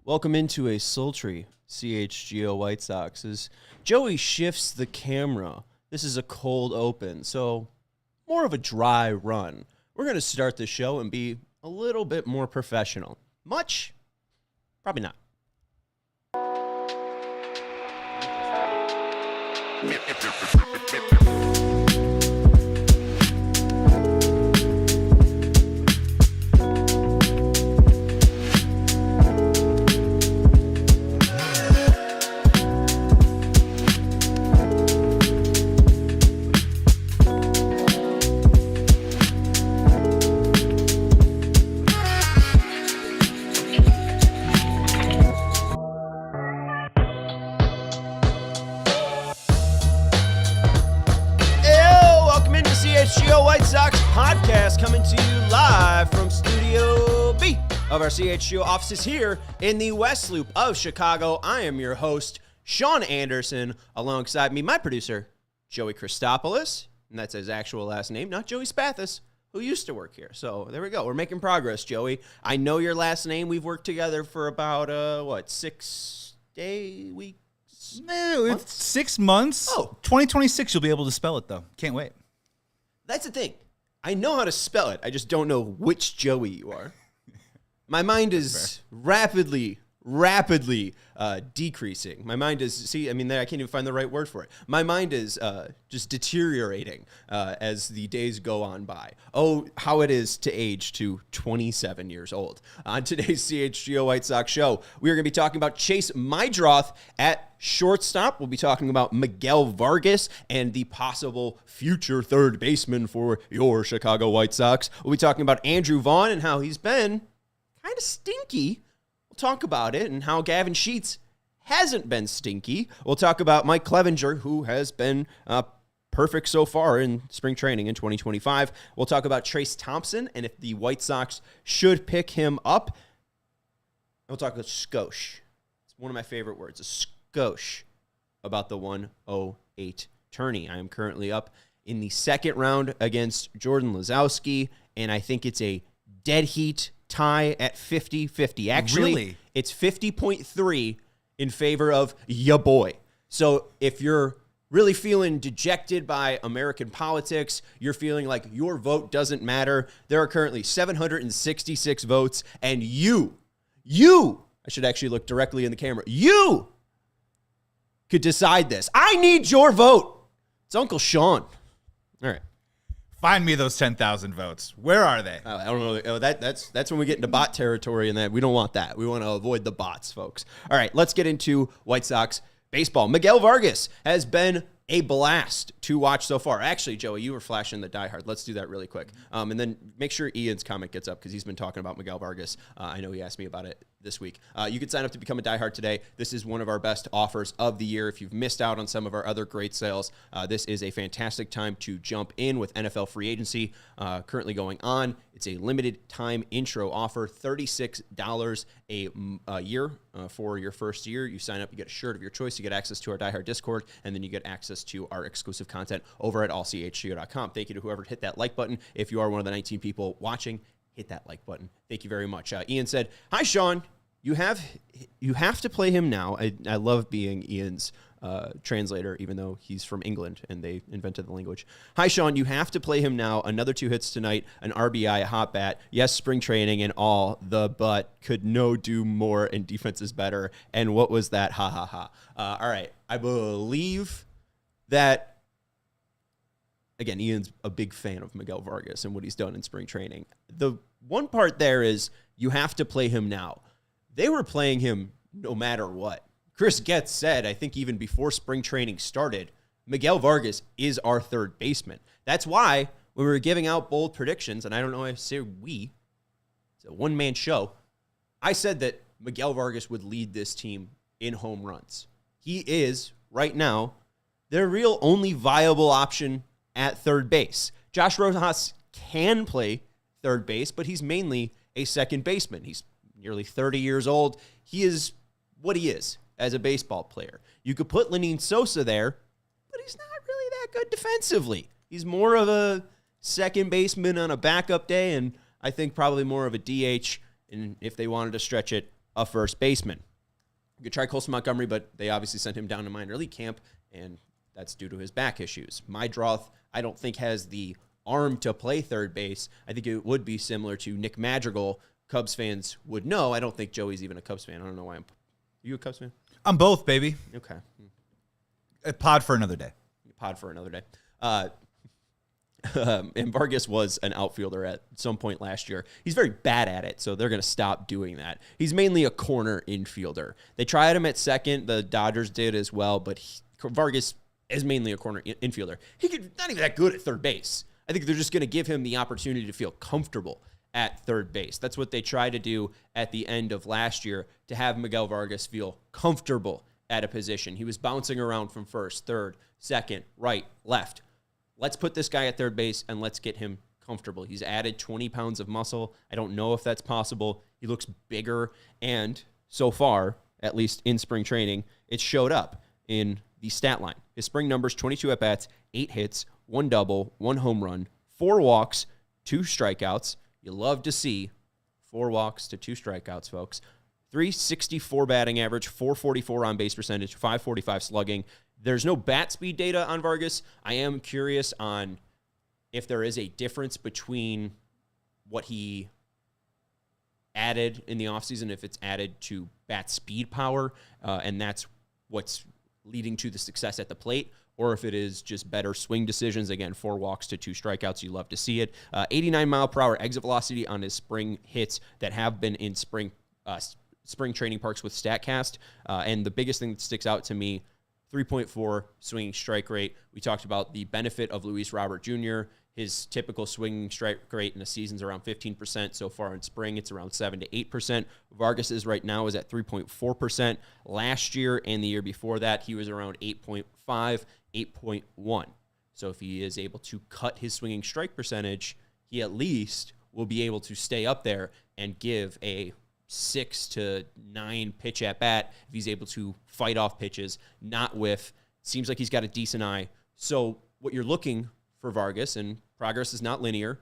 Welcome into a sultry CHGO White Sox as Joey shifts the camera. This is a cold open, so more of a dry run. We're going to start the show and be a little bit more professional. Much? Probably not. CHGO White Sox podcast coming to you live from Studio B of our CHGO offices here in the West Loop of Chicago. I am your host, Sean Anderson, alongside me, my producer, Joey Christopoulos, and that's his actual last name, not Joey Spathis, who used to work here. So there we go. We're making progress, Joey. I know your last name. We've worked together for about, 6 weeks? No, it's 6 months. Oh. 2026, you'll be able to spell it, though. Can't wait. That's the thing. I know how to spell it. I just don't know which Joey you are. My mind is rapidly decreasing. My mind is, I can't even find the right word for it. My mind is just deteriorating as the days go on by. Oh, how it is to age to 27 years old. On today's CHGO White Sox show, we are going to be talking about Chase Meidroth at shortstop. We'll be talking about Miguel Vargas and the possible future third baseman for your Chicago White Sox. We'll be talking about Andrew Vaughn and how he's been kind of stinky. We'll talk about it and how Gavin Sheets hasn't been stinky. We'll talk about Mike Clevenger, who has been perfect so far in spring training in 2025. We'll talk about Trace Thompson and if the White Sox should pick him up. We'll talk about skosh. It's one of my favorite words, a skosh, about the 108 tourney. I am currently up in the second round against Jordan Lazowski, and I think it's a dead heat tie at 50-50. Actually, really? It's 50.3 in favor of ya boy. So if you're really feeling dejected by American politics, you're feeling like your vote doesn't matter, there are currently 766 votes, and you, I should actually look directly in the camera, you could decide this. I need your vote. It's Uncle Sean. All right. Find me those 10,000 votes. Where are they? I don't know. Oh, that's when we get into bot territory, and that we don't want that. We want to avoid the bots, folks. All right, let's get into White Sox baseball. Miguel Vargas has been a blast to watch so far. Actually, Joey, you were flashing the diehard. Let's do that really quick. And then make sure Ian's comment gets up because he's been talking about Miguel Vargas. I know he asked me about it this week. You can sign up to become a diehard today. This is one of our best offers of the year. If you've missed out on some of our other great sales, this is a fantastic time to jump in with NFL free agency currently going on. It's a limited time intro offer, $36 a year for your first year. You sign up, you get a shirt of your choice, you get access to our diehard Discord, and then you get access to our exclusive content over at allchgo.com. Thank you to whoever hit that like button. If you are one of the 19 people watching, hit that like button. Thank you very much. Ian said, "Hi, Sean. You have to play him now." I love being Ian's translator, even though he's from England and they invented the language. "Hi, Sean. You have to play him now. Another 2 hits tonight, an RBI, a hot bat. Yes, spring training and all the but could no do more and defense is better. And what was that? Ha ha ha." All right. I believe that. Again, Ian's a big fan of Miguel Vargas and what he's done in spring training. The one part there is you have to play him now. They were playing him no matter what. Chris Getz said, I think even before spring training started, Miguel Vargas is our third baseman. That's why when we were giving out bold predictions, and I don't know if I say we, it's a one-man show, I said that Miguel Vargas would lead this team in home runs. He is, right now, their real only viable option at third base. Josh Rojas can play third base, but he's mainly a second baseman. He's nearly 30 years old. He is what he is as a baseball player. You could put Lenyn Sosa there, but he's not really that good defensively. He's more of a second baseman on a backup day, and I think probably more of a DH, and if they wanted to stretch it, a first baseman. You could try Colson Montgomery, but they obviously sent him down to minor league camp, and that's due to his back issues. Mydroth, I don't think, has the arm to play third base. I think it would be similar to Nick Madrigal. Cubs fans would know. I don't think Joey's even a Cubs fan. I don't know why. Are you a Cubs fan? I'm both, baby. Okay. A pod for another day. Pod for another day. And Vargas was an outfielder at some point last year. He's very bad at it, so they're going to stop doing that. He's mainly a corner infielder. They tried him at second. The Dodgers did as well, but Vargas is mainly a corner infielder. He could not even that good at third base. I think they're just going to give him the opportunity to feel comfortable at third base. That's what they tried to do at the end of last year, to have Miguel Vargas feel comfortable at a position. He was bouncing around from first, third, second, right, left. Let's put this guy at third base and let's get him comfortable. He's added 20 pounds of muscle. I don't know if that's possible. He looks bigger, and so far, at least in spring training, it showed up in the stat line. His spring numbers: 22 at-bats, 8 hits, 1 double, 1 home run, 4 walks, 2 strikeouts. You love to see 4 walks to 2 strikeouts, folks. 364 batting average, 444 on base percentage, 545 slugging. There's no bat speed data on Vargas. I am curious on if there is a difference between what he added in the offseason, if it's added to bat speed power, and that's what's leading to the success at the plate, or if it is just better swing decisions. Again, 4 walks to 2 strikeouts. You love to see it. 89 mile per hour exit velocity on his spring hits that have been in spring training parks with StatCast. And the biggest thing that sticks out to me, 3.4 swinging strike rate. We talked about the benefit of Luis Robert Jr. His typical swinging strike rate in a season is around 15%. So far in spring, it's around 7 to 8%. Vargas's right now is at 3.4%. Last year and the year before that, he was around 8.5, 8.1. So if he is able to cut his swinging strike percentage, he at least will be able to stay up there and give a 6 to 9 pitch at bat if he's able to fight off pitches, not whiff. Seems like he's got a decent eye. So what you're looking for Vargas, and progress is not linear.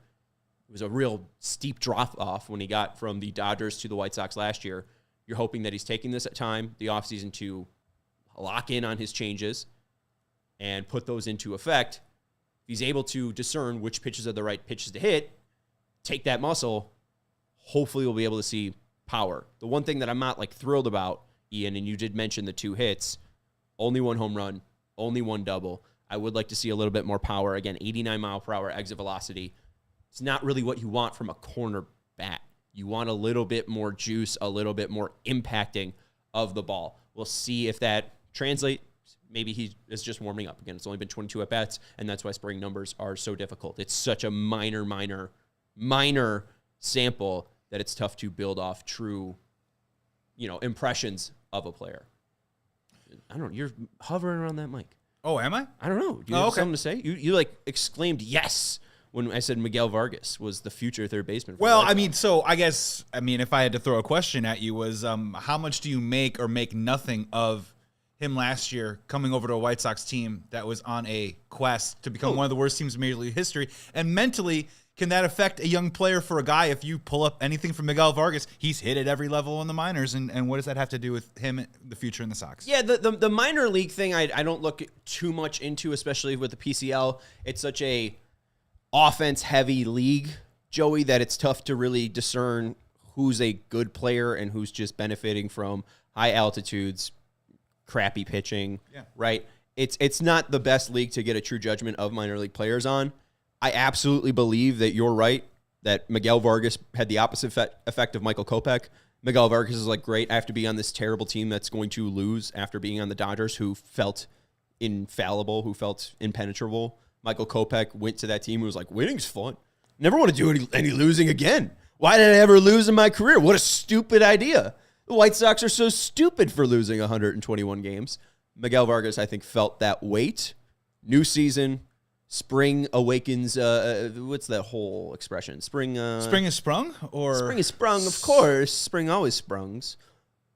It was a real steep drop off when he got from the Dodgers to the White Sox last year. You're hoping that he's taking this time, the offseason, to lock in on his changes and put those into effect. If he's able to discern which pitches are the right pitches to hit, take that muscle, hopefully we'll be able to see power. The one thing that I'm not thrilled about, Ian, and you did mention the 2 hits, only 1 home run, only 1 double. I would like to see a little bit more power. Again, 89 mile per hour exit velocity. It's not really what you want from a corner bat. You want a little bit more juice, a little bit more impacting of the ball. We'll see if that translates. Maybe he is just warming up. Again, it's only been 22 at-bats, and that's why spring numbers are so difficult. It's such a minor sample that it's tough to build off true, impressions of a player. I don't know. You're hovering around that mic. Oh, am I? I don't know. Do you have something to say? You exclaimed yes when I said Miguel Vargas was the future third baseman. Well, I mean, if I had to throw a question at you was, how much do you make or make nothing of him last year coming over to a White Sox team that was on a quest to become one of the worst teams in Major League history? And mentally, can that affect a young player for a guy? If you pull up anything from Miguel Vargas, he's hit at every level in the minors. And what does that have to do with him, the future in the Sox? Yeah, the minor league thing I don't look too much into, especially with the PCL. It's such a offense-heavy league, Joey, that it's tough to really discern who's a good player and who's just benefiting from high altitudes, crappy pitching, right? It's not the best league to get a true judgment of minor league players on. I absolutely believe that you're right, that Miguel Vargas had the opposite effect of Michael Kopech. Miguel Vargas is great, I have to be on this terrible team that's going to lose after being on the Dodgers, who felt infallible, who felt impenetrable. Michael Kopech went to that team who was like, winning's fun. Never want to do any losing again. Why did I ever lose in my career? What a stupid idea. The White Sox are so stupid for losing 121 games. Miguel Vargas, I think, felt that weight. New season. Spring awakens. What's that whole expression? Spring is sprung, or spring is sprung. Of course, spring always sprungs.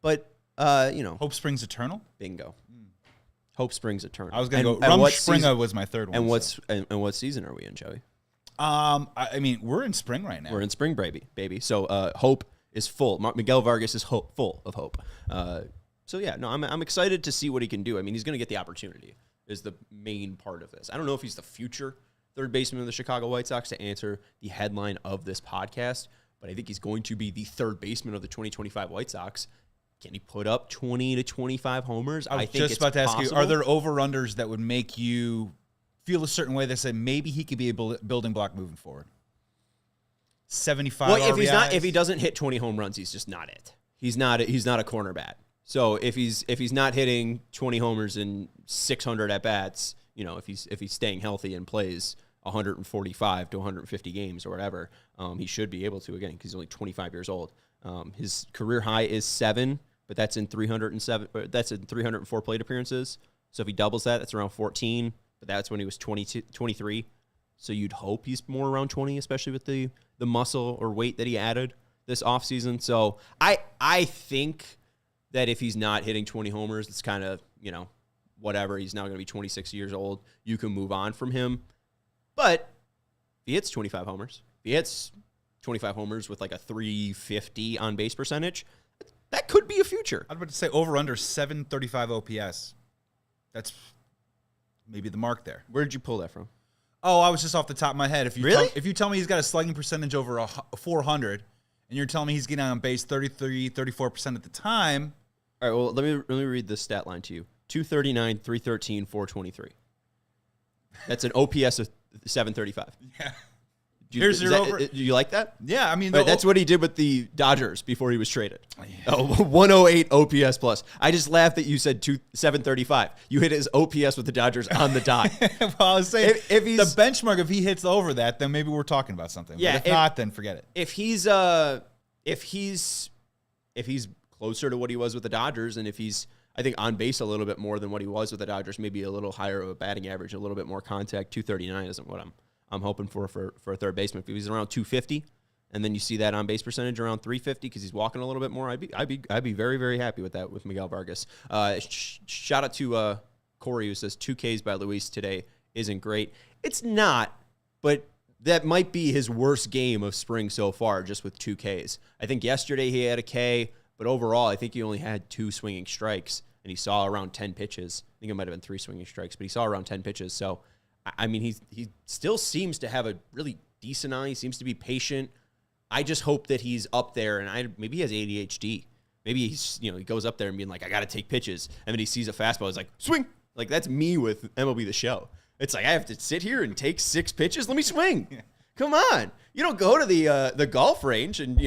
But hope springs eternal. Bingo. Hope springs eternal. I was gonna go. Rumspringa was my third one. And what season are we in, Joey? I mean, we're in spring right now. We're in spring, baby. So hope is full. Miguel Vargas is full of hope. So yeah, no, I'm excited to see what he can do. I mean, he's going to get the opportunity is the main part of this. I don't know if he's the future third baseman of the Chicago White Sox to answer the headline of this podcast, but I think he's going to be the third baseman of the 2025 White Sox. Can he put up 20 to 25 homers? I was just about to ask you, are there over-unders that would make you feel a certain way that said maybe he could be a building block moving forward? 75 Well, RBIs? if he doesn't hit 20 home runs, he's just not it. He's not a corner bat. So if he's not hitting 20 homers and 600 at bats, if he's staying healthy and plays 145 to 150 games or whatever, he should be able to, again, because he's only 25 years old. His career high is 7, but that's in 304 plate appearances. So if he doubles that, that's around 14, but that's when he was 23. So you'd hope he's more around 20, especially with the muscle or weight that he added this offseason. So I think that if he's not hitting 20 homers, it's kind of, whatever. He's now going to be 26 years old. You can move on from him. But if he hits 25 homers, if he hits 25 homers with like a 350 on base percentage, that could be a future. I was about to say over under 735 OPS. That's maybe the mark there. Where did you pull that from? Oh, I was just off the top of my head. If you Really? if you tell me he's got a slugging percentage over 400, and you're telling me he's getting on base 33, 34% at the time. All right, well, let me read this stat line to you. 239, 313, 423. That's an OPS of 735. Yeah. Do you like that? Yeah, I mean, Right, that's what he did with the Dodgers before he was traded. Oh, 108 OPS plus. I just laughed that you said 735. You hit his OPS with the Dodgers on the dot. Well, I was saying, if he's the benchmark, if he hits over that, then maybe we're talking about something. Yeah, but if not, then forget it. If he's closer to what he was with the Dodgers, and if he's, I think, on base a little bit more than what he was with the Dodgers, maybe a little higher of a batting average, a little bit more contact, 239 isn't what I'm hoping for a third baseman. If he's around 250, and then you see that on base percentage around 350 because he's walking a little bit more, I'd be very, very happy with that with Miguel Vargas. Shout out to Corey, who says 2Ks by Luis today isn't great. It's not, but that might be his worst game of spring so far, just with 2Ks. I think yesterday he had a K, but overall I think he only had 2 swinging strikes, and he saw around 10 pitches. I think it might have been 3 swinging strikes, but he saw around 10 pitches. So, I mean, he still seems to have a really decent eye. He seems to be patient. I just hope that he's up there, and maybe he has ADHD. Maybe he's, he goes up there and being like, I got to take pitches. And then he sees a fastball. He's like, swing. Like, that's me with MLB The Show. It's like, I have to sit here and take 6 pitches? Let me swing. Yeah. Come on. You don't go to the golf range and,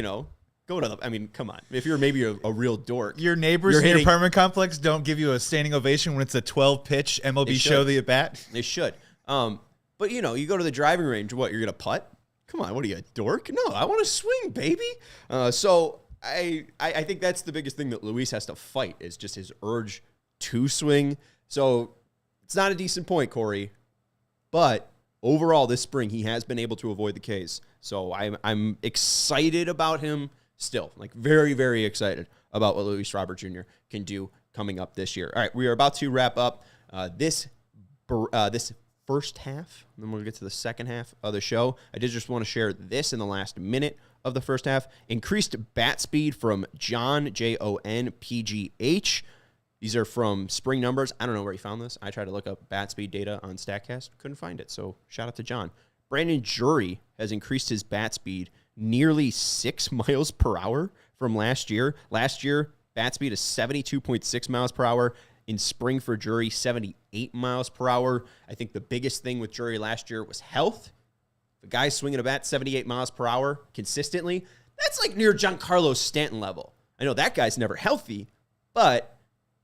go to come on. If you're maybe a real dork. Your neighbors in your apartment complex don't give you a standing ovation when it's a 12-pitch MLB show the at-bat? They should. But, you go to the driving range. What, you're going to putt? Come on, what are you, a dork? No, I want to swing, baby. So I think that's the biggest thing that Luis has to fight is just his urge to swing. So it's not a decent point, Corey. But overall, this spring, he has been able to avoid the Ks. So I'm excited about him still. Like, very, very excited about what Luis Robert Jr. can do coming up this year. All right, we are about to wrap up this first half, and then we'll get to the second half of the show. I did just want to share this in the last minute of the first half. Increased bat speed from John, JONPGH. These are from spring numbers. I don't know where he found this. I tried to look up bat speed data on StatCast. Couldn't find it, so shout out to John. Brandon Drury has increased his bat speed nearly 6 miles per hour from last year. Last year, bat speed is 72.6 miles per hour. In spring for Drury, 78 miles per hour. I think the biggest thing with Drury last year was health. The guy's swinging a bat 78 miles per hour consistently. That's like near Giancarlo Stanton level. I know that guy's never healthy, but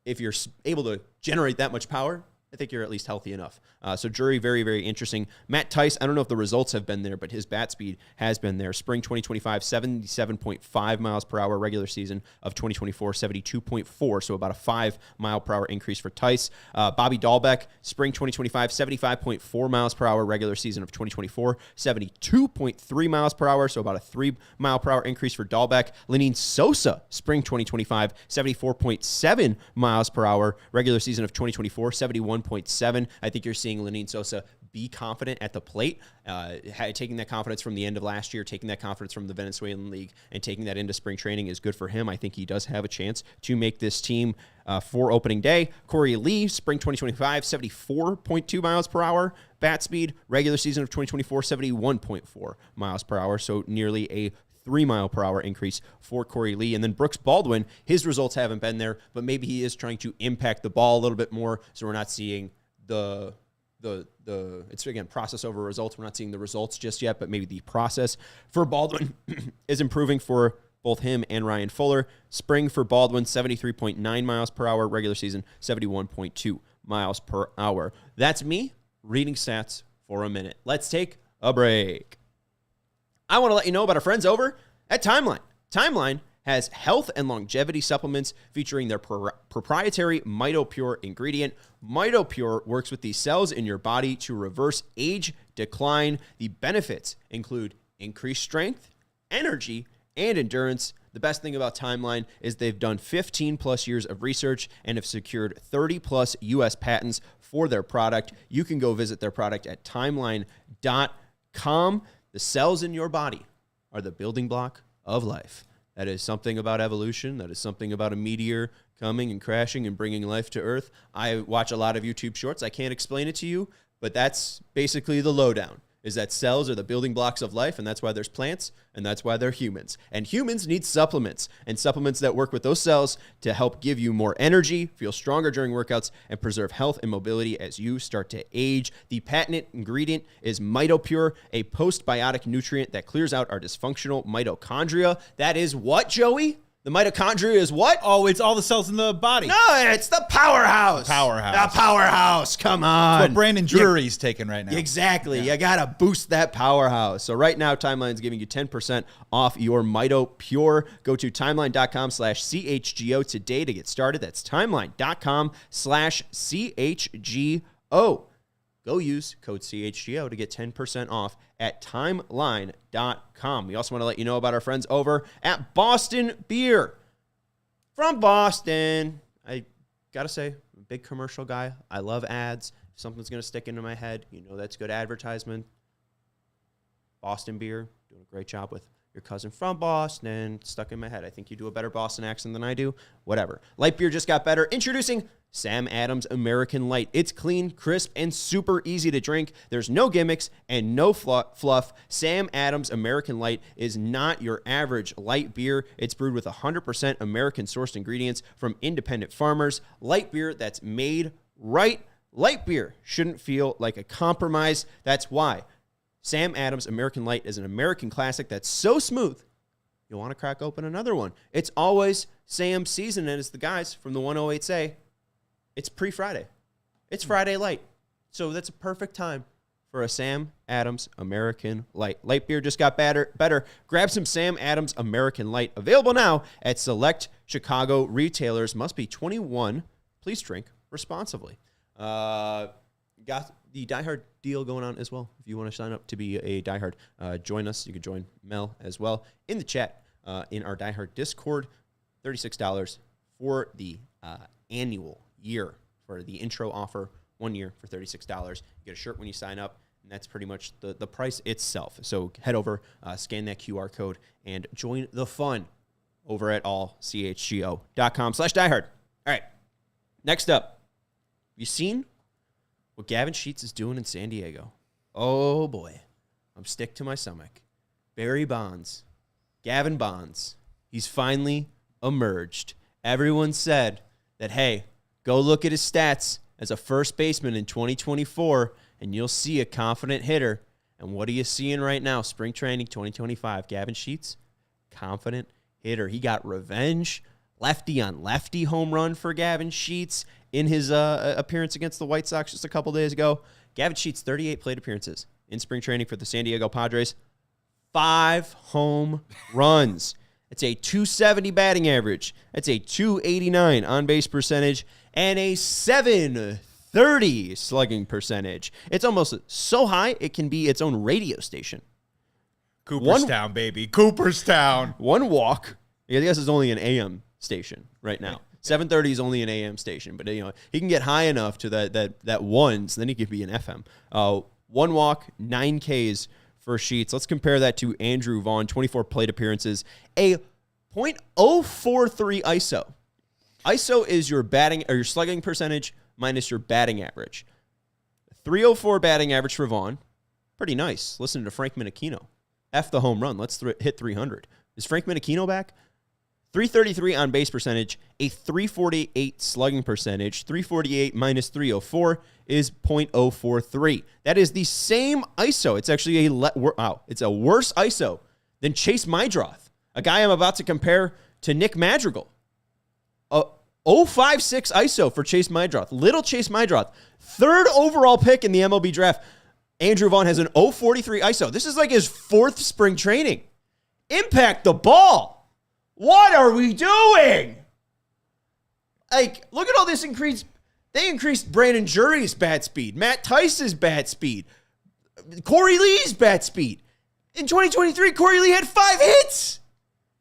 if you're able to generate that much power, I think you're at least healthy enough. So Drury, very, very interesting. Matt Tice, I don't know if the results have been there, but his bat speed has been there. Spring 2025, 77.5 miles per hour. Regular season of 2024, 72.4. So about a 5 mile per hour increase for Tice. Bobby Dahlbeck, spring 2025, 75.4 miles per hour. Regular season of 2024, 72.3 miles per hour. So about a 3 mile per hour increase for Dahlbeck. Lenine Sosa, spring 2025, 74.7 miles per hour. Regular season of 2024, 71.7. I think you're seeing Lenine Sosa be confident at the plate. Taking that confidence from the end of last year, taking that confidence from the Venezuelan League, and taking that into spring training is good for him. I think he does have a chance to make this team for opening day. Corey Lee, spring 2025, 74.2 miles per hour bat speed. Regular season of 2024, 71.4 miles per hour. So nearly a 3 mile per hour increase for Corey Lee. And then Brooks Baldwin, his results haven't been there, but maybe he is trying to impact the ball a little bit more. So we're not seeing it's again process over results. We're not seeing the results just yet, but maybe the process for Baldwin is improving for both him and Ryan Fuller. Spring for Baldwin, 73.9 miles per hour. Regular season, 71.2 miles per hour. That's me reading stats for a minute. Let's take a break. I want to let you know about our friends over at Timeline. Timeline has health and longevity supplements featuring their proprietary MitoPure ingredient. MitoPure works with the cells in your body to reverse age decline. The benefits include increased strength, energy, and endurance. The best thing about Timeline is they've done 15 plus years of research and have secured 30 plus US patents for their product. You can go visit their product at timeline.com. The cells in your body are the building block of life. That is something about evolution. That is something about a meteor coming and crashing and bringing life to Earth. I watch a lot of YouTube shorts. I can't explain it to you, but that's basically the lowdown, is that cells are the building blocks of life, and that's why there's plants, and that's why they're humans. And humans need supplements, and supplements that work with those cells to help give you more energy, feel stronger during workouts, and preserve health and mobility as you start to age. The patented ingredient is MitoPure, a postbiotic nutrient that clears out our dysfunctional mitochondria. That is what, Joey? The mitochondria is what? Oh, it's all the cells in the body. No, it's the powerhouse. Powerhouse. The powerhouse. Come on. That's what Brandon Drury's taking right now. Exactly. Yeah. You got to boost that powerhouse. So right now, Timeline's giving you 10% off your MitoPure. Go to timeline.com/CHGO today to get started. That's timeline.com/CHGO. Go use code CHGO to get 10% off at timeline.com. We also want to let you know about our friends over at Boston Beer. From Boston, I got to say, I'm a big commercial guy. I love ads. If something's going to stick into my head, you know that's good advertisement. Boston Beer, doing a great job with your cousin from Boston. Stuck in my head. I think you do a better Boston accent than I do. Whatever. Light beer just got better. Introducing Sam Adams American Light. It's clean, crisp, and super easy to drink. There's no gimmicks and no fluff. Sam Adams American Light is not your average light beer. It's brewed with 100% American-sourced ingredients from independent farmers. Light beer that's made right. Light beer shouldn't feel like a compromise. That's why Sam Adams American Light is an American classic that's so smooth, you'll want to crack open another one. It's always Sam's season, and it's the guys from the 108 say, it's pre-Friday. It's Friday light. So that's a perfect time for a Sam Adams American Light. Light beer just got better. Grab some Sam Adams American Light. Available now at select Chicago retailers. Must be 21. Please drink responsibly. Got the Die Hard deal going on as well. If you want to sign up to be a Die Hard, join us. You can join Mel as well in the chat in our Die Hard Discord. $36 for the annual year for the intro offer. 1 year for $36. You get a shirt when you sign up, and that's pretty much the price itself. So head over, scan that QR code, and join the fun over at allchgo.com/diehard. All right, next up, you seen what Gavin Sheets is doing in San Diego? Oh, boy. I'm sick to my stomach. Barry Bonds, Gavin Bonds, he's finally emerged. Everyone said that, hey, go look at his stats as a first baseman in 2024, and you'll see a confident hitter. And what are you seeing right now? Spring training 2025. Gavin Sheets, confident hitter. He got revenge. Lefty on lefty home run for Gavin Sheets in his appearance against the White Sox just a couple days ago. Gavin Sheets, 38 plate appearances in spring training for the San Diego Padres. 5 home runs. It's a 270 batting average. That's a 289 on-base percentage and a 730 slugging percentage. It's almost so high it can be its own radio station. Cooperstown, baby. Cooperstown. One walk. I guess it's only an AM station right now. 730 is only an AM station, but you know he can get high enough to that ones, then he could be an FM. 1 walk, 9 Ks for Sheets. Let's compare that to Andrew Vaughn, 24 plate appearances, a .043 ISO. ISO is your batting or your slugging percentage minus your batting average. 304 batting average for Vaughn. Pretty nice. Listen to Frank Menachino. F the home run. Let's hit 300. Is Frank Menachino back? 333 on base percentage, a 348 slugging percentage. 348 minus 304 is .043. That is the same ISO. It's actually it's a worse ISO than Chase Mydroth, a guy I'm about to compare to Nick Madrigal. 056 ISO for Chase Mydroth. Little Chase Mydroth, 3rd overall pick in the MLB draft. Andrew Vaughn has an 043 ISO. This is like his 4th spring training. Impact the ball. What are we doing? Like, look at all this increase. They increased Brandon Jury's bat speed, Matt Tice's bat speed, Corey Lee's bat speed. In 2023, Corey Lee had 5 hits.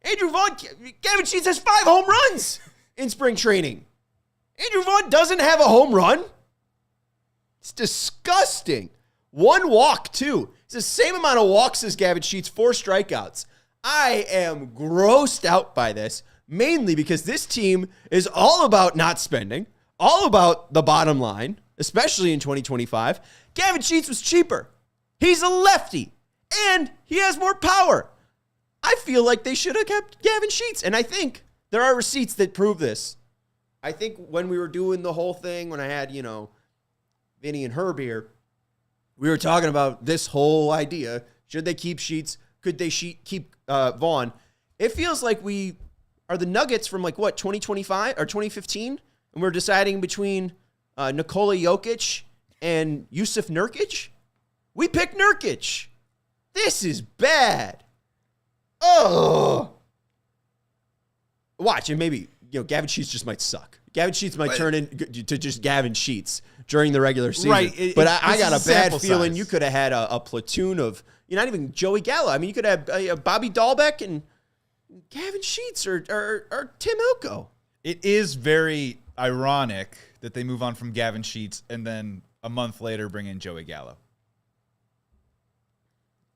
Andrew Vaughn, Gavin Sheets has 5 home runs in spring training. Andrew Vaughn doesn't have a home run. It's disgusting. 1 walk, too. It's the same amount of walks as Gavin Sheets, 4 strikeouts. I am grossed out by this, mainly because this team is all about not spending, all about the bottom line, especially in 2025. Gavin Sheets was cheaper. He's a lefty, and he has more power. I feel like they should have kept Gavin Sheets, and I think there are receipts that prove this. I think when we were doing the whole thing, when I had, Vinny and Herb here, we were talking about this whole idea. Should they keep Sheets? Could they keep Vaughn? It feels like we are the Nuggets from 2025 or 2015, and we're deciding between Nikola Jokic and Yusuf Nurkic. We picked Nurkic. This is bad. Oh, watch, and maybe Gavin Sheets just might suck. Gavin Sheets might turn into just Gavin Sheets during the regular season. Right, but I got a bad feeling you could have had a platoon of. Not even Joey Gallo. I mean, you could have Bobby Dahlbeck and Gavin Sheets or Tim Elko. It is very ironic that they move on from Gavin Sheets and then a month later bring in Joey Gallo.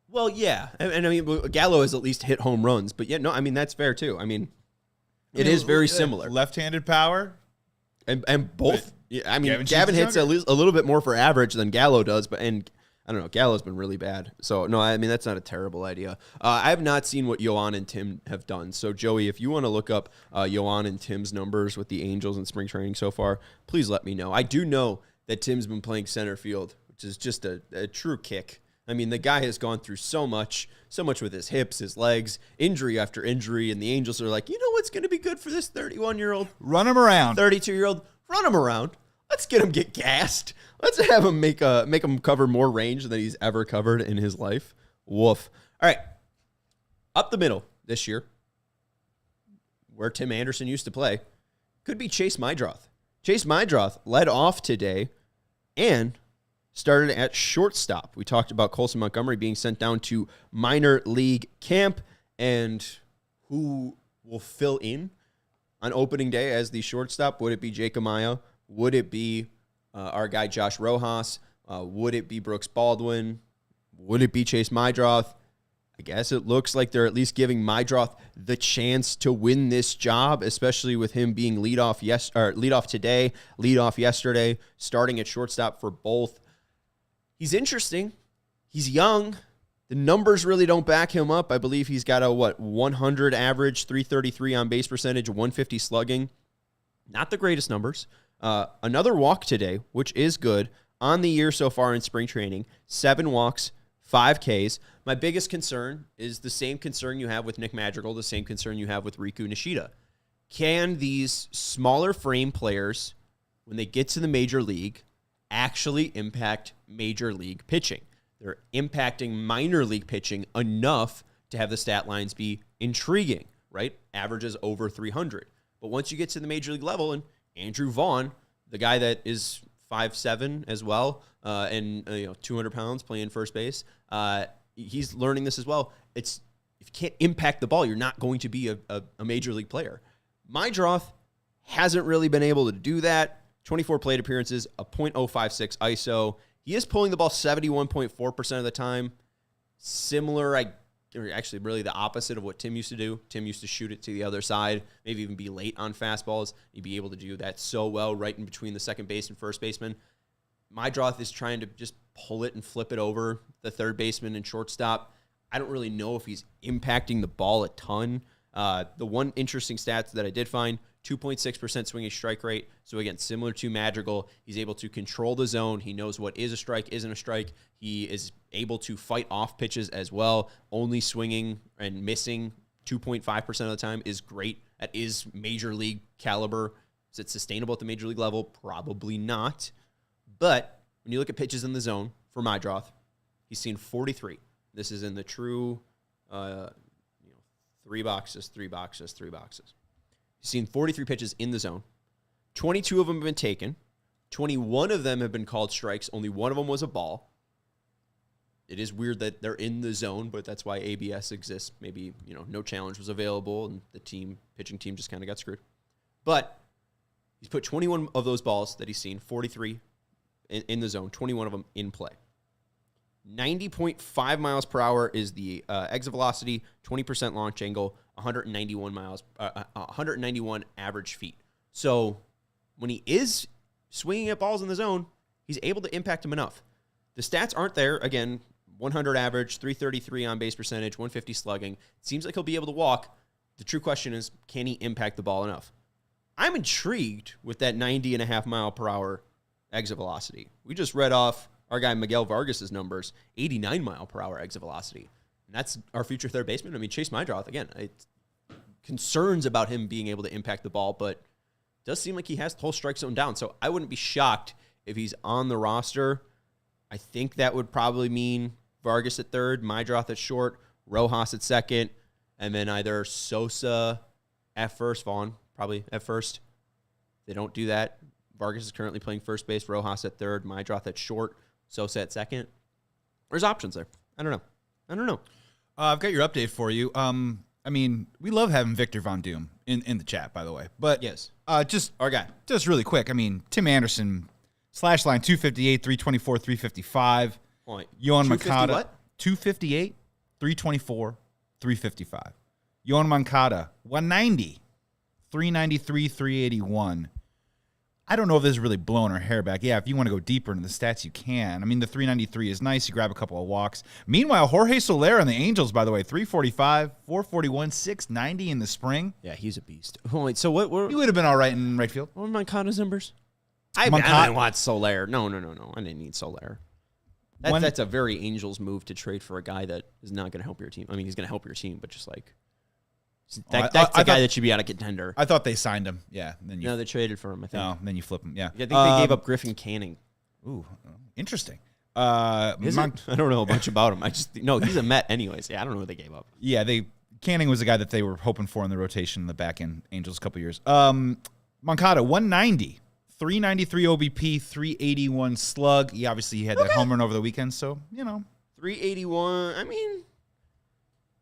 Well, yeah. And I mean, Gallo has at least hit home runs. But yeah, no, I mean, that's fair too. I mean, it is very similar. Left-handed power. And both. I mean, Gavin hits a little bit more for average than Gallo does. And I don't know. Gallo's been really bad. So, no, I mean, that's not a terrible idea. I have not seen what Yohan and Tim have done. So, Joey, if you want to look up Yohan and Tim's numbers with the Angels in spring training so far, please let me know. I do know that Tim's been playing center field, which is just a true kick. I mean, the guy has gone through so much with his hips, his legs, injury after injury, and the Angels are like, you know what's going to be good for this 31-year-old? Run him around. 32-year-old? Run him around. Let's get him get gassed. Let's have him make him cover more range than he's ever covered in his life. Woof. All right. Up the middle this year, where Tim Anderson used to play, could be Chase Mydroth. Chase Mydroth led off today and started at shortstop. We talked about Colson Montgomery being sent down to minor league camp, and who will fill in on opening day as the shortstop? Would it be Jake Amaya? Would it be our guy Josh Rojas? Would it be Brooks Baldwin? Would it be Chase Mydroth? I guess it looks like they're at least giving Mydroth the chance to win this job, especially with him being leadoff today, leadoff yesterday, starting at shortstop for both. He's interesting. He's young. The numbers really don't back him up. I believe he's got a 100 average, 333 on base percentage, 150 slugging. Not the greatest numbers. Another walk today, which is good on the year so far in spring training. 7 walks, 5 Ks. My biggest concern is the same concern you have with Nick Madrigal, the same concern you have with Riku Nishida. Can these smaller frame players, when they get to the major league, actually impact major league pitching? They're impacting minor league pitching enough to have the stat lines be intriguing, right? Averages over 300. But once you get to the major league level, and Andrew Vaughn, the guy that is 5'7" as well, and 200 pounds playing first base, he's learning this as well. If you can't impact the ball, you're not going to be a major league player. Mydroth hasn't really been able to do that. 24 plate appearances, a .056 ISO. He is pulling the ball 71.4% of the time. Similar, or actually really the opposite of what Tim used to do. Tim used to shoot it to the other side, maybe even be late on fastballs. He'd be able to do that so well right in between the second base and first baseman. Mydroth is trying to just pull it and flip it over the third baseman and shortstop. I don't really know if he's impacting the ball a ton. The one interesting stat that I did find, 2.6% swinging strike rate. So again, similar to Madrigal, he's able to control the zone. He knows what is a strike, isn't a strike. He is able to fight off pitches as well. Only swinging and missing 2.5% of the time is great. That is major league caliber. Is it sustainable at the major league level? Probably not. But when you look at pitches in the zone for Mydroth, he's seen 43. This is in the true 3 boxes, 3 boxes, 3 boxes. He's seen 43 pitches in the zone. 22 of them have been taken. 21 of them have been called strikes. Only one of them was a ball. It is weird that they're in the zone, but that's why ABS exists. Maybe, no challenge was available, and the pitching team just kind of got screwed. But he's put 21 of those balls that he's seen, 43 in the zone, 21 of them in play. 90.5 miles per hour is the exit velocity, 20% launch angle, 191 average feet. So when he is swinging at balls in the zone, he's able to impact them enough. The stats aren't there. Again, 100 average, 333 on base percentage, 150 slugging. It seems like he'll be able to walk. The true question is, can he impact the ball enough? I'm intrigued with that 90.5 mile per hour exit velocity. We just read off our guy Miguel Vargas' numbers, 89 mile per hour exit velocity. And that's our future third baseman. I mean, Chase Mydroth, again, concerns about him being able to impact the ball, but it does seem like he has the whole strike zone down. So I wouldn't be shocked if he's on the roster. I think that would probably mean Vargas at third, Mydroth at short, Rojas at second, and then either Sosa at first, Vaughn probably at first. If they don't do that, Vargas is currently playing first base, Rojas at third, Mydroth at short, Sosa at second. There's options there. I don't know. I've got your update for you. I mean, we love having Victor Von Doom in the chat, by the way. But yes, just our guy. Just really quick. I mean, Tim Anderson, slash line 258, 324, 355. Point. Yohan 250 Moncada, what? 258, 324, 355. Yohan Moncada, 190, 393, 381. I don't know if this is really blowing our hair back. Yeah, if you want to go deeper into the stats, you can. I mean, the 393 is nice. You grab a couple of walks. Meanwhile, Jorge Soler on the Angels, by the way, 345, 441, 690 in the spring. Yeah, he's a beast. Oh, wait, so what? He would have been all right in right field. What were Moncada's numbers? I didn't want Soler. No. I didn't need Soler. That's a very Angels move to trade for a guy that is not going to help your team. I mean, he's going to help your team, but just like that's the guy that should be out of contender. I thought they signed him. Yeah. No, they traded for him, I think. No, then you flip him. Yeah. I think they gave up Griffin Canning. Ooh, interesting. I don't know a bunch about him. He's a Met anyways. Yeah, I don't know what they gave up. Yeah, Canning was the guy that they were hoping for in the rotation in the back end Angels a couple years. Moncada, 190. 393 OBP, 381 slug. He obviously had that home run over the weekend, so 381. I mean,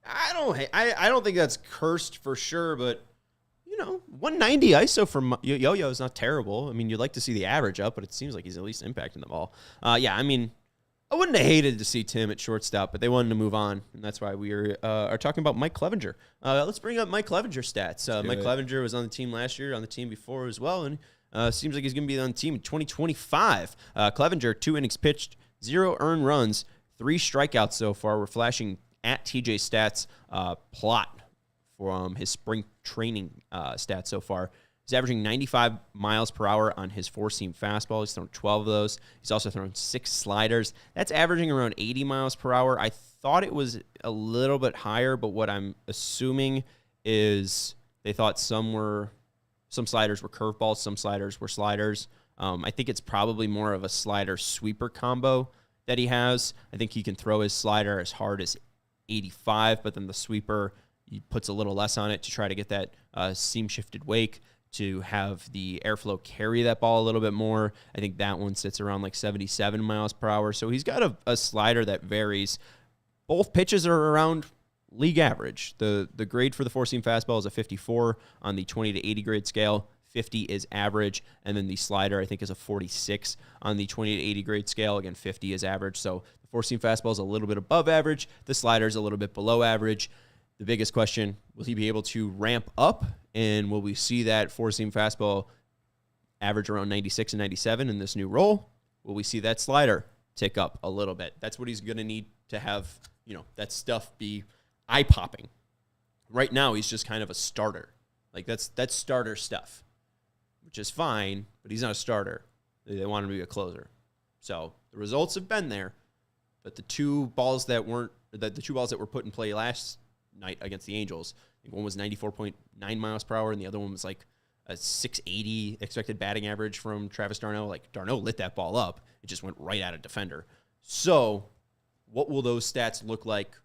I don't think that's cursed for sure, but 190 ISO from Yo-Yo is not terrible. I mean, you'd like to see the average up, but it seems like he's at least impacting the ball. Yeah, I mean, I wouldn't have hated to see Tim at shortstop, but they wanted to move on, and that's why we are talking about Mike Clevenger. Let's bring up Mike Clevenger's stats. Mike Clevenger was on the team last year, on the team before as well, and seems like he's going to be on the team in 2025. Clevenger, 2 innings pitched, 0 earned runs, 3 strikeouts so far. We're flashing at TJ Stats plot from his spring training stats so far. He's averaging 95 miles per hour on his 4-seam fastball. He's thrown 12 of those. He's also thrown 6 sliders. That's averaging around 80 miles per hour. I thought it was a little bit higher, but what I'm assuming is they thought some sliders were curveballs, some sliders were sliders. I think it's probably more of a slider-sweeper combo that he has. I think he can throw his slider as hard as 85, but then the sweeper, he puts a little less on it to try to get that seam-shifted wake, to have the airflow carry that ball a little bit more. I think that one sits around like 77 miles per hour. So he's got a slider that varies. Both pitches are around league average. The grade for the 4-seam fastball is a 54 on the 20 to 80 grade scale, 50 is average, and then the slider, I think, is a 46 on the 20 to 80 grade scale. Again, 50 is average, so the four-seam fastball is a little bit above average. The slider is a little bit below average. The biggest question, will he be able to ramp up, and will we see that four-seam fastball average around 96 and 97 in this new role? Will we see that slider tick up a little bit? That's what he's going to need to have, that stuff be eye-popping. Right now, he's just kind of a starter. Like, that's starter stuff, which is fine, but he's not a starter. They want him to be a closer. So the results have been there, but the two balls that were put in play last night against the Angels, I think one was 94.9 miles per hour, and the other one was like a 680 expected batting average from Travis d'Arnaud. Like, d'Arnaud lit that ball up. It just went right at a defender. So what will those stats look like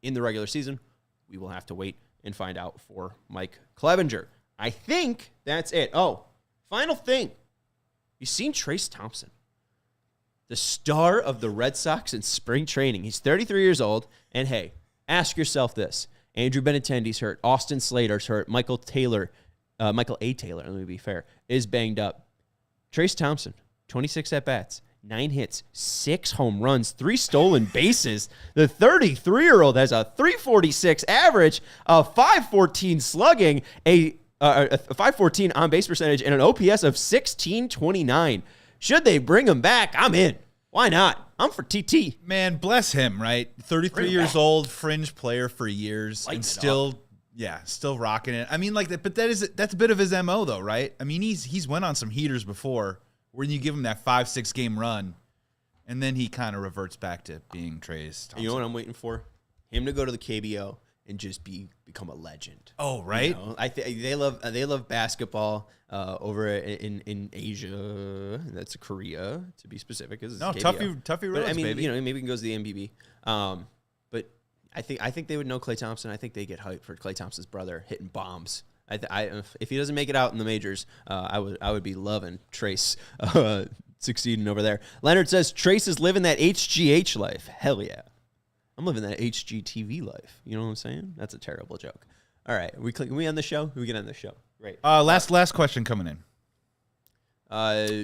in the regular season? We will have to wait and find out for Mike Clevenger. I think that's it. Oh, final thing. You seen Trayce Thompson, the star of the Red Sox in spring training. He's 33 years old, and hey, ask yourself this. Andrew Benintendi's hurt. Austin Slater's hurt. Michael A. Taylor, let me be fair, is banged up. Trayce Thompson, 26 at-bats, 9 hits, 6 home runs, 3 stolen bases. The 33-year-old has a 346 average, a 514 slugging, a 514 on-base percentage, and an OPS of 1629. Should they bring him back? I'm in. Why not? I'm for TT. Man, bless him, right? 33 years old, fringe player for years, and still rocking it. I mean, but that's a bit of his MO though, right? I mean, he's went on some heaters before when you give him that 5-6 game run, and then he kind of reverts back to being Trayce Thompson. You know what I'm waiting for? Him to go to the KBO and just become a legend. Oh, right. They love basketball over in Asia. That's Korea, to be specific. No, KBO. Tuffy Rose, I mean, baby. Maybe he can go to the MBB. But I think they would know Klay Thompson. I think they get hyped for Klay Thompson's brother hitting bombs. If he doesn't make it out in the majors, I would be loving Trayce succeeding over there. Leonard says Trayce is living that HGH life. Hell yeah. I'm living that HGTV life. You know what I'm saying? That's a terrible joke. All right. Can we end the show? We can end the show. Great. Last question coming in.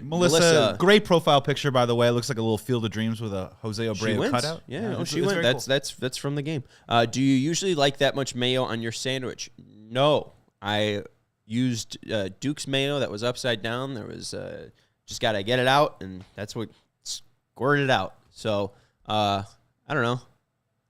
Melissa, great profile picture, by the way. It looks like a little Field of Dreams with a Jose Abreu cutout. Yeah, she went. That's from the game. Do you usually like that much mayo on your sandwich? No. I used Duke's mayo that was upside down. There was just got to get it out, and that's what squirted it out. So, I don't know.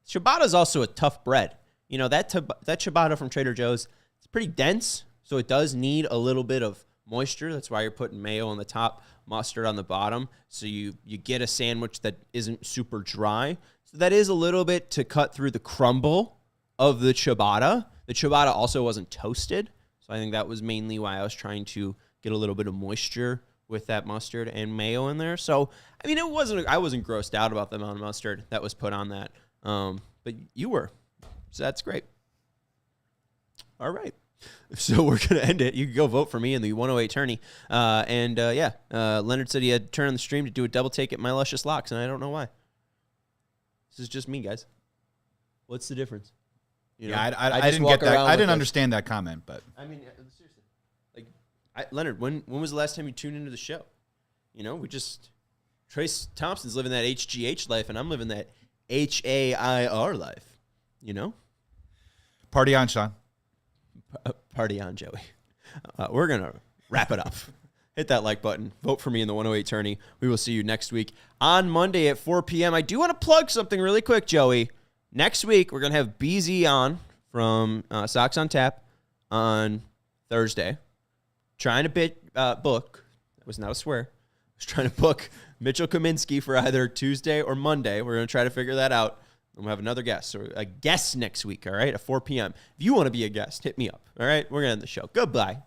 Ciabatta is also a tough bread. You know, that ciabatta from Trader Joe's, it's pretty dense, so it does need a little bit of moisture. That's why you're putting mayo on the top, mustard on the bottom, so you get a sandwich that isn't super dry. So that is a little bit to cut through the crumble of the ciabatta. The ciabatta also wasn't toasted, so I think that was mainly why I was trying to get a little bit of moisture with that mustard and mayo in there. So, I mean, I wasn't grossed out about the amount of mustard that was put on that. But you were. So that's great. All right. So we're going to end it. You can go vote for me in the 108 tourney. Leonard said he had to turn on the stream to do a double take at My Luscious Locks, and I don't know why. This is just me, guys. What's the difference? You know, I didn't get that. I didn't understand that comment, but I mean, seriously, Leonard, when was the last time you tuned into the show? You know, Trayce Thompson's living that HGH life, and I'm living that HAIR life. You know, party on, Sean. Party on, Joey. We're gonna wrap it up. Hit that like button. Vote for me in the 108 tourney. We will see you next week on Monday at 4 p.m. I do want to plug something really quick, Joey. Next week, we're going to have BZ on from Sox on Tap on Thursday. Trying to book. That was not a swear. I was trying to book Mitchell Kaminsky for either Tuesday or Monday. We're going to try to figure that out. And we'll have another guest. So a guest next week, all right, at 4 p.m. If you want to be a guest, hit me up, all right? We're going to end the show. Goodbye.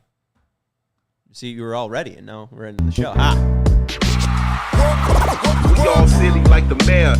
See, you were all ready, and now we're ending the show. We all silly like the mayor.